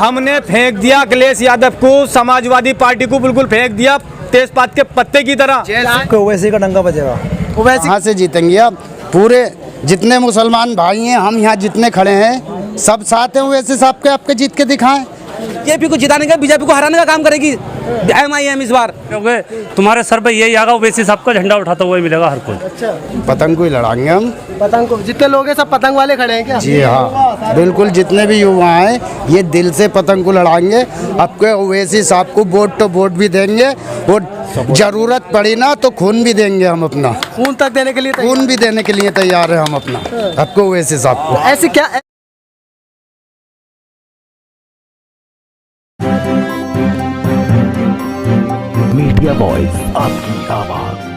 हमने फेंक दिया अखिलेश यादव को, समाजवादी पार्टी को बिल्कुल फेंक दिया तेजपात के पत्ते की तरह। ओवैसी का डंका बजेगा। ओवैसी कहाँ से जीतेंगे? अब पूरे जितने मुसलमान भाई हैं, हम यहाँ जितने खड़े हैं सब साथ हैं। ओवैसी साहब के आपके जीत के दिखाएं। बीजेपी को जिताने का, बीजेपी को हराने का काम करेगी MIM इस बार। क्योंकि तुम्हारे सर पे यही आगा, ओवैसी साहब का झंडा उठाता हुआ मिलेगा हर कोई। अच्छा, पतंग को ही लड़ाएंगे हम। पतंग को जितने लोग हैं सब पतंग वाले खड़े हैं क्या? जी हाँ, बिल्कुल जितने भी युवा हैं ये दिल से पतंग को लड़ाएंगे। आपके ओवैसी साहब को वोट तो वोट भी देंगे और जरूरत पड़ी ना तो खून भी देंगे हम अपना। खून तक देने के लिए खून भी देने के लिए तैयार है हम अपना, आपको ओवैसी साहब को। ऐसी क्या मीडिया वॉइस, आपकी आवाज।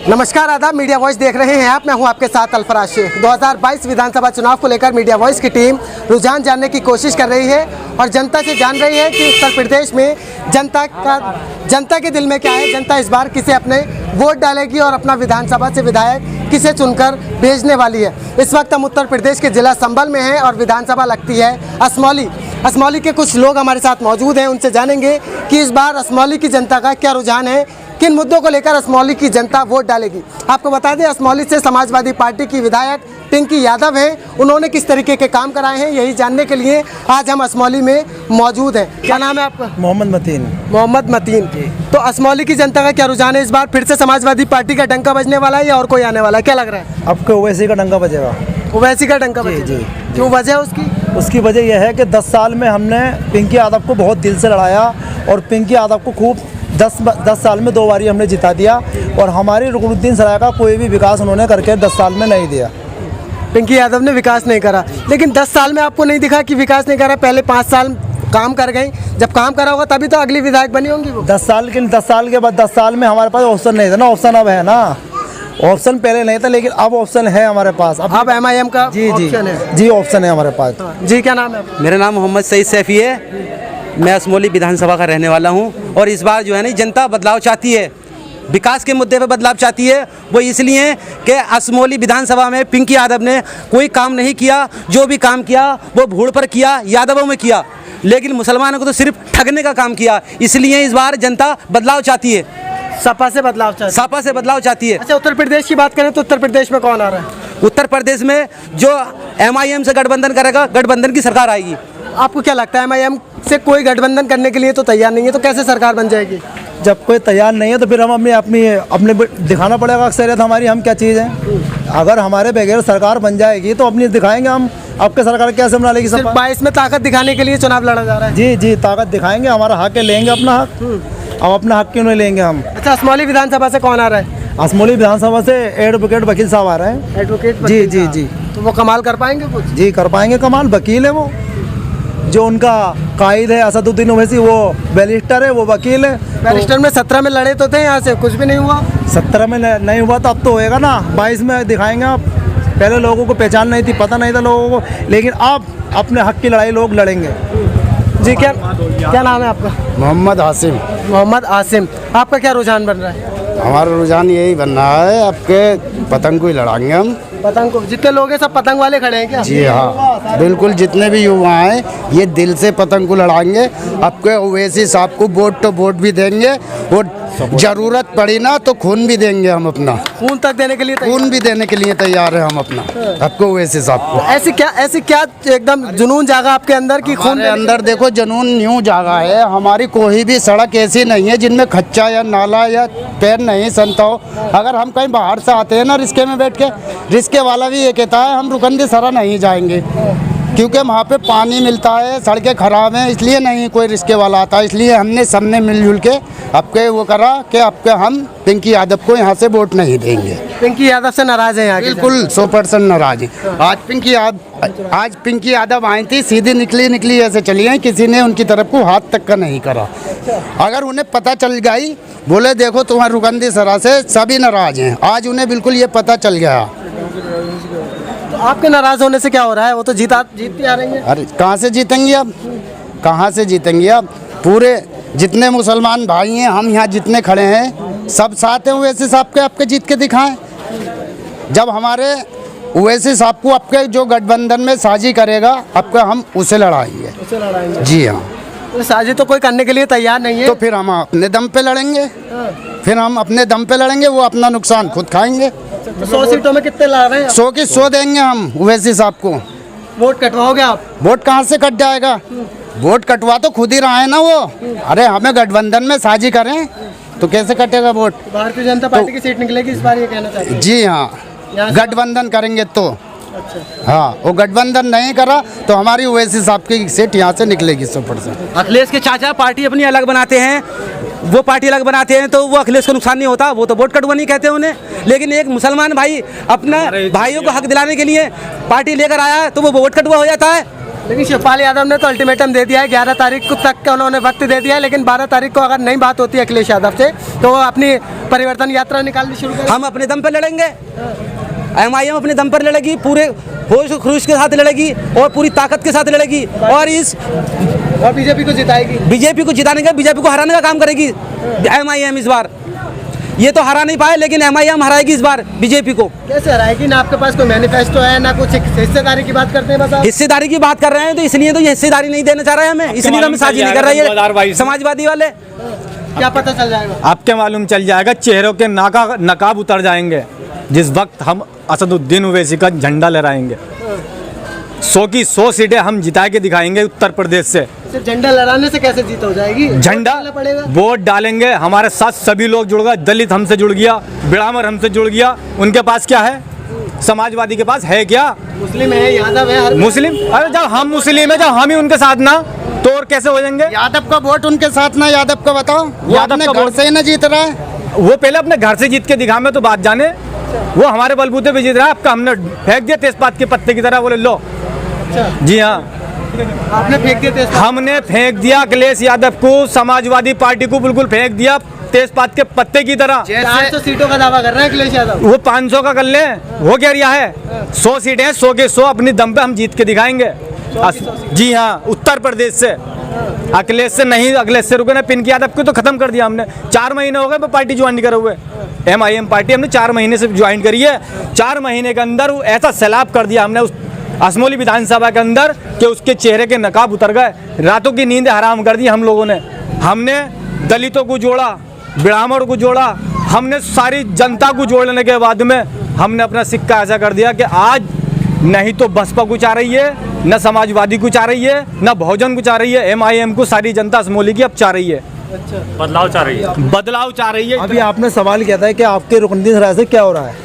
नमस्कार, आदाब। मीडिया वॉइस देख रहे हैं आप, मैं हूं आपके साथ अल्फराज शेख। 2022 विधानसभा चुनाव को लेकर मीडिया वॉइस की टीम रुझान जानने की कोशिश कर रही है और जनता से जान रही है कि उत्तर प्रदेश में जनता के दिल में क्या है, जनता इस बार किसे अपने वोट डालेगी और अपना विधानसभा से विधायक किसे चुनकर भेजने वाली है। इस वक्त हम उत्तर प्रदेश के जिला संभल में हैं और विधानसभा लगती है असमौली। असमौली के कुछ लोग हमारे साथ मौजूद हैं, उनसे जानेंगे कि इस बार असमौली की जनता का क्या रुझान है, किन मुद्दों को लेकर असमौली की जनता वोट डालेगी। आपको बता दें, असमौली से समाजवादी पार्टी की विधायक पिंकी यादव हैं। उन्होंने किस तरीके के काम कराए हैं, यही जानने के लिए आज हम असमौली में मौजूद हैं। क्या नाम है आपका? मोहम्मद मतीन। मोहम्मद मतीन। तो असमौली की जनता का क्या रुझान है? इस बार फिर से समाजवादी पार्टी का डंका बजने वाला है या और कोई आने वाला है? क्या लग रहा है? आपको ओवैसी का डंका बजेगा। ओवैसी का डंका बजेगा? जी। क्यों वजह उसकी? उसकी वजह यह है कि 10 साल में हमने पिंकी यादव को बहुत दिल से लड़ाया और पिंकी यादव को खूब 10 साल में 2 बारी हमने जिता दिया और हमारी रुकनुद्दीन सराय का कोई भी विकास उन्होंने करके 10 साल में नहीं दिया। पिंकी यादव ने विकास नहीं करा, लेकिन 10 साल में आपको नहीं दिखा कि विकास नहीं करा? पहले 5 साल काम कर गई, जब काम करा होगा तभी तो अगली विधायक बनी होंगी वो। 10 साल के बाद 10 साल में हमारे पास ऑप्शन नहीं था ना। ऑप्शन अब है ना, ऑप्शन पहले नहीं था लेकिन अब ऑप्शन है हमारे पास। अब MIM का ऑप्शन है। जी ऑप्शन है हमारे पास। जी, क्या नाम है? मेरा नाम मोहम्मद सईद सैफी है। मैं असमौली विधानसभा का रहने वाला हूं और इस बार जो है ना जनता बदलाव चाहती है, विकास के मुद्दे पर बदलाव चाहती है। वो इसलिए कि असमौली विधानसभा में पिंकी यादव ने कोई काम नहीं किया, जो भी काम किया वो भूड़ पर किया, यादवों में किया, लेकिन मुसलमानों को तो सिर्फ ठगने का काम किया। इसलिए इस बार जनता बदलाव चाहती है, सपा से बदलाव चाहती है। सपा से बदलाव चाहती है। अच्छा, उत्तर प्रदेश की बात करें तो उत्तर प्रदेश में कौन आ रहा है? उत्तर प्रदेश में जो MIM से गठबंधन करेगा, गठबंधन की सरकार आएगी। आपको क्या लगता है MIM से कोई गठबंधन करने के लिए तो तैयार नहीं है, तो कैसे सरकार बन जाएगी? जब कोई तैयार नहीं है तो फिर हम अपने दिखाना पड़ेगा अक्सरियत हमारी, हम क्या चीज़ हैं। अगर हमारे बगैर सरकार बन जाएगी तो अपनी दिखाएंगे हम। आपके सरकार कैसे बना लेगी? सिर्फ 22 में ताकत दिखाने के लिए चुनाव लड़ा जा रहा है। जी ताकत दिखाएंगे, हमारा हक है, लेंगे अपना हक। अब अपना हक क्यों नहीं लेंगे हम? अच्छा, असमौली विधानसभा से कौन आ रहा है? असमौली विधानसभा से एडवोकेट वकील साहब आ रहे हैं। एडवोकेट जी। तो वो कमाल कर पाएंगे कुछ? जी कर पाएंगे कमाल। वकील है वो, जो उनका कायद है असदुद्दीन ओवैसी, वो बैरिस्टर है, वो वकील है। बैरिस्टर में 17 में लड़े तो थे, यहाँ से कुछ भी नहीं हुआ। 17 में नहीं हुआ तो अब तो होएगा ना। 22 में दिखाएंगे आप। पहले लोगों को पहचान नहीं थी, पता नहीं था लोगों को, लेकिन अब अपने हक की लड़ाई लोग लड़ेंगे। जी, क्या नाम है आपका? मोहम्मद आसिम। मोहम्मद आसिम। आपका क्या रुझान बन रहा है? हमारा रुझान यही बन रहा है, आपके पतंग को ही लड़ाएंगे हम। पतंग को जितने लोग हैं सब पतंग वाले खड़े हैं क्या? जी हाँ, बिल्कुल जितने भी युवा हैं ये दिल से पतंग को लड़ाएंगे। आपके ओवैसी साहब को वोट तो वोट भी देंगे और जरूरत पड़ी ना तो खून भी देंगे हम अपना। खून तक देने के लिए खून भी देने के लिए तैयार है हम अपना, आपको ओवैसी साहब को। ऐसी क्या एकदम जुनून जागा आपके अंदर की खून अंदर देखो जुनून यूँ जागा है। हमारी कोई भी सड़क ऐसी नहीं है जिनमें खच्चा या नाला या पैर नहीं संता हो। अगर हम कहीं बाहर से आते हैं ना रिस्के में बैठ के, रिस्के वाला भी ये कहता है हम रुकंदी सरा नहीं जाएंगे, क्योंकि वहाँ पे पानी मिलता है, सड़कें खराब हैं, इसलिए नहीं कोई रिस्के वाला आता। इसलिए हमने सबने मिलजुल के आपके वो करा कि आपके हम पिंकी यादव को यहाँ से वोट नहीं देंगे। पिंकी यादव से नाराज है यहाँ? बिल्कुल 100% नाराज है। आज पिंकी यादव आई थी, सीधी निकली ऐसे चली गई, किसी ने उनकी तरफ को हाथ तक का नहीं करा। अगर उन्हें पता चल गई, बोले देखो तुम्हारी रुकंदी सरा से सभी नाराज हैं, आज उन्हें बिल्कुल ये पता चल गया। आपके नाराज होने से क्या हो रहा है? वो तो जीतती आ रही है। अरे कहाँ से जीतेंगे अब? कहाँ से जीतेंगे अब? पूरे जितने मुसलमान भाई हैं, हम यहाँ जितने खड़े हैं सब साथ हैं। ओवैसी साहब के आपके जीत के दिखाएं। जब हमारे ओवैसी साहब को आपके जो गठबंधन में साझी करेगा आपका हम उसे लड़ाएंगे। उसे लड़ाएंगे। जी हाँ। तो साझी तो कोई करने के लिए तैयार नहीं है। तो फिर हम अपने दम पे लड़ेंगे। फिर हम अपने दम पे लड़ेंगे, वो अपना नुकसान खुद खाएंगे। तो 100 सीटों में कितने ला रहे हैं? 100 की 100 देंगे हम ओवैसी साहब को। वोट कटवाओगे आप? वोट कहाँ से कट जाएगा? वोट कटवा तो खुद ही रहा है ना वो। अरे हमें गठबंधन में साझी करें तो कैसे कटेगा वोट? भारतीय जनता पार्टी की सीट निकलेगी इस बार, ये कहना चाहते हैं? जी हाँ, यहाँ से- गठबंधन करेंगे तो। अच्छा। हाँ, वो गठबंधन नहीं करा तो हमारी ओवैसी साहब की सीट यहाँ से निकलेगी 100%। अखिलेश के चाचा पार्टी अपनी अलग बनाते हैं, वो पार्टी अलग बनाते हैं तो वो अखिलेश को नुकसान नहीं होता, वो तो वोट कटवानी कहते हैं उन्हें। लेकिन एक मुसलमान भाई अपना भाइयों को हक दिलाने के लिए पार्टी लेकर आया तो वो वोट कटवा हो जाता है। लेकिन शिवपाल यादव ने तो अल्टीमेटम दे दिया है, 11 तारीख को तक का उन्होंने वक्त दे दिया है, लेकिन 12 तारीख को अगर नहीं बात होती है अखिलेश यादव से तो वो अपनी परिवर्तन यात्रा निकालनी शुरू करें। हम अपने दम पर लड़ेंगे, MIM अपने दम पर लड़ेगी, पूरे होश खरूश के साथ लड़ेगी और पूरी ताकत के साथ लड़ेगी और इस और बीजेपी को जिताएगी। बीजेपी को जिताने का, बीजेपी को हराने का काम करेगी MIM इस बार। ये तो हरा नहीं पाए लेकिन MIM हराएगी इस बार बीजेपी को। कैसे हराएगी? ना आपके पास कोई मैनिफेस्टो है, ना कुछ हिस्सेदारी की बात करते हैं बस आप। हिस्सेदारी की बात कर रहे हैं तो इसलिए तो ये हिस्सेदारी नहीं देना चाह रहे हैं हमें, इसलिए तो हमें साझी नहीं कर रही है समाजवादी वाले। क्या पता चल जाएगा? आपके मालूम चल जाएगा, चेहरों के नकाब उतर जाएंगे जिस वक्त हम असदुद्दीन ओवैसी का झंडा लहराएंगे। 100 की 100 सीटें हम जिता के दिखाएंगे उत्तर प्रदेश से। सिर्फ झंडा लहराने से कैसे जीत हो जाएगी? झंडा वोट डालना पड़ेगा। वोट डालेंगे, हमारे साथ सभी लोग जुड़ गए, दलित हमसे जुड़ गया, ब्राह्मण हमसे जुड़ गया। उनके पास क्या है? समाजवादी के पास है क्या? मुस्लिम है, यादव है, हर मुस्लिम। अरे जब हम मुस्लिम है, जब हम ही उनके साथ ना, तो और कैसे हो जाएंगे? यादव का वोट उनके साथ ना, यादव का बताओ, वो यादव अपने का घर वोट- से ही ना जीत रहा है। वो पहले अपने घर से जीत के दिखा, में तो बात जाने। वो हमारे बलबूते पे जीत रहा है, आपका हमने फेंक दिया तेजपात के पत्ते की तरह, बोले लो। जी हाँ, आपने फेंक दिया तेज। हमने फेंक दिया अखिलेश यादव को, समाजवादी पार्टी को बिल्कुल फेंक दिया तेजपात के पत्ते की तरह। 400 सीटों का दावा कर रहे हैं अखिलेश यादव। वो 500 का कर ले, हो क्या रिया है? 100 सीटें हैं, 100 के 100 अपनी दम पे हम जीत के दिखाएंगे। जी हाँ, उत्तर प्रदेश से। अखिलेश से नहीं, अखिलेश से रुके ना, पिंकी यादव को तो खत्म कर दिया हमने। 4 महीने हो गए पार्टी ज्वाइन करे हुए। MIM पार्टी हमने 4 महीने से ज्वाइन करी है। 4 महीने के अंदर वो ऐसा सैलाब कर दिया हमने उस असमोली विधानसभा के अंदर कि उसके चेहरे के नकाब उतर गए। रातों की नींद हराम कर दी हम लोगों ने। हमने दलितों को जोड़ा, ब्राह्मणों को जोड़ा, हमने सारी जनता को जोड़ने के बाद में हमने अपना सिक्का ऐसा कर दिया कि आज नहीं तो बसपा को चाह रही है, न समाजवादी को चाह रही है, न बहुजन को चाह रही है, MIM को सारी जनता असमोली की अब चाह रही है। बदलाव चाह रही है। बदलाव चाह रही है। अभी आपने सवाल किया था कि आपके रुकनदीन सराय से क्या हो रहा है।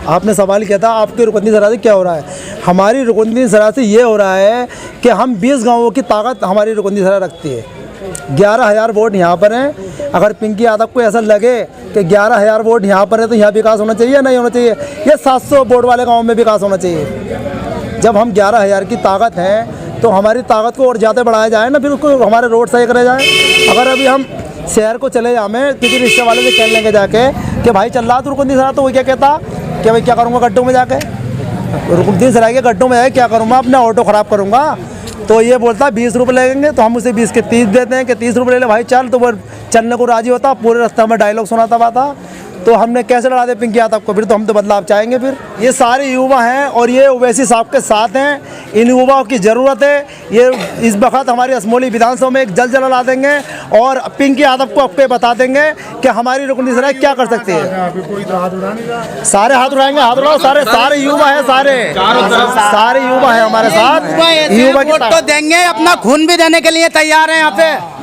आपने सवाल किया था आपके रुकनदीन सराय से क्या हो रहा है। हमारी रुकनदीन सराय से ये हो रहा है कि हम 20 गांवों की ताकत हमारी रुकनदीन सराय रखती है। 11,000 वोट यहाँ पर हैं। अगर पिंकी यादव को ऐसा लगे कि 11,000 वोट यहाँ पर है तो यहाँ विकास होना चाहिए, नहीं होना चाहिए। ये 700 वोट वाले गाँव में विकास होना चाहिए। जब हम 11,000 की ताकत हैं तो हमारी ताकत को और ज़्यादा बढ़ाया जाए ना, फिर उसको हमारे रोड सही करे जाए। अगर अभी हम शहर को चले जाएँ किसी रिक्शे वाले से कह लेंगे जाके कि भाई चल रहा तो रुकनदीन सराय, तो वो क्या कहता कि भाई क्या करूँगा गड्ढों में जाके, रुकनदीन सराय के गड्ढों में जाके क्या करूँगा, अपना ऑटो ख़राब करूँगा। तो ये बोलता 20 रुपये लगेंगे, तो हम उसे 20 के 30 देते हैं कि 30 रुपये ले ले भाई चल। तो वो चलने को राजी होता, पूरे रास्ते में डायलॉग सुनाता हुआ था। तो हमने कैसे लड़ा दे पिंकी यादव को? फिर तो हम तो बदलाव चाहेंगे। फिर ये सारे युवा हैं और ये ओवैसी साहब के साथ हैं। इन युवाओं की ज़रूरत है। ये इस वक्त हमारी असमोली विधानसभा में एक जल ला देंगे और पिंकी यादव को आपके बता देंगे कि हमारी रुकनदीन सराय क्या कर सकती है। सारे हाथ उठाएंगे, हाथ उठाओ। सारे युवा है, सारे युवा है हमारे साथ। युवा की वोट तो देंगे, अपना खून भी देने के लिए तैयार है यहाँ पे।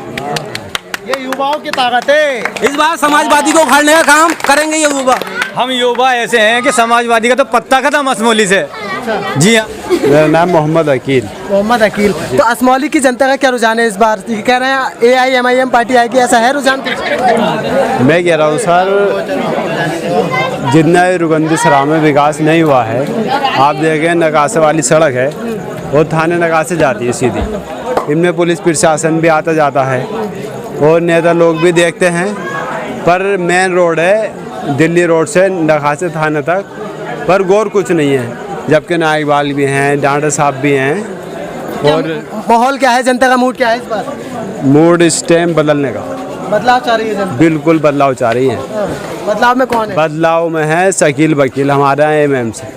ये युवाओं की ताकत है। इस बार समाजवादी को उखाड़ने का काम करेंगे ये युवा। हम युवा ऐसे हैं कि समाजवादी का तो पत्ता खत्म असमोली से। जी हाँ, मेरा नाम मोहम्मद अकील। मोहम्मद अकील। तो असमौली की जनता का क्या रुझान है इस बार? ये कह रहे हैं AIMIM पार्टी आएगी, ऐसा है रुझान? मैं कह रहा हूँ सर, जितना रुकनदी सराय में विकास नहीं हुआ है, आप देखें नकासे वाली सड़क है वो थाने नकासे जाती है सीधी। इनमें पुलिस प्रशासन भी आता जाता है और नेता लोग भी देखते हैं, पर मेन रोड है दिल्ली रोड से नकासे थाने तक, पर गौर कुछ नहीं है। जबकि नाइकबाल भी हैं, डांडा साहब भी हैं। और माहौल क्या है, जनता का मूड क्या है इस बार? मूड इस टाइम बदलने का, बदलाव चाह रही है जनता। बिल्कुल बदलाव चाह रही है। बदलाव में कौन है? बदलाव में है शकील वकील हमारा MIM से।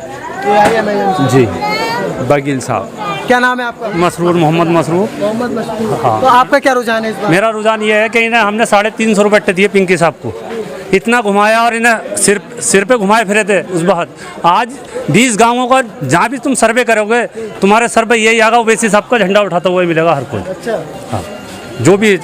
AIMIM जी वकील साहब। क्या नाम है आपका? मसरूर, मोहम्मद मसरूर। मोहम्मद मशहूर। तो आपका क्या रुझान है इस बार? मेरा रुझान ये है कि इन्हें हमने 350 रुपये अट्टे दिए पिंकी साहब को, इतना घुमाया और इन्हें सिर पे घुमाए फिरे थे उस बात। आज 20 गांवों का जहाँ भी तुम सर्वे करोगे तुम्हारे सर पे यही आएगा, ओवैसी साहब का झंडा उठाता हुआ मिलेगा हर कोई। अच्छा। हाँ, जो भी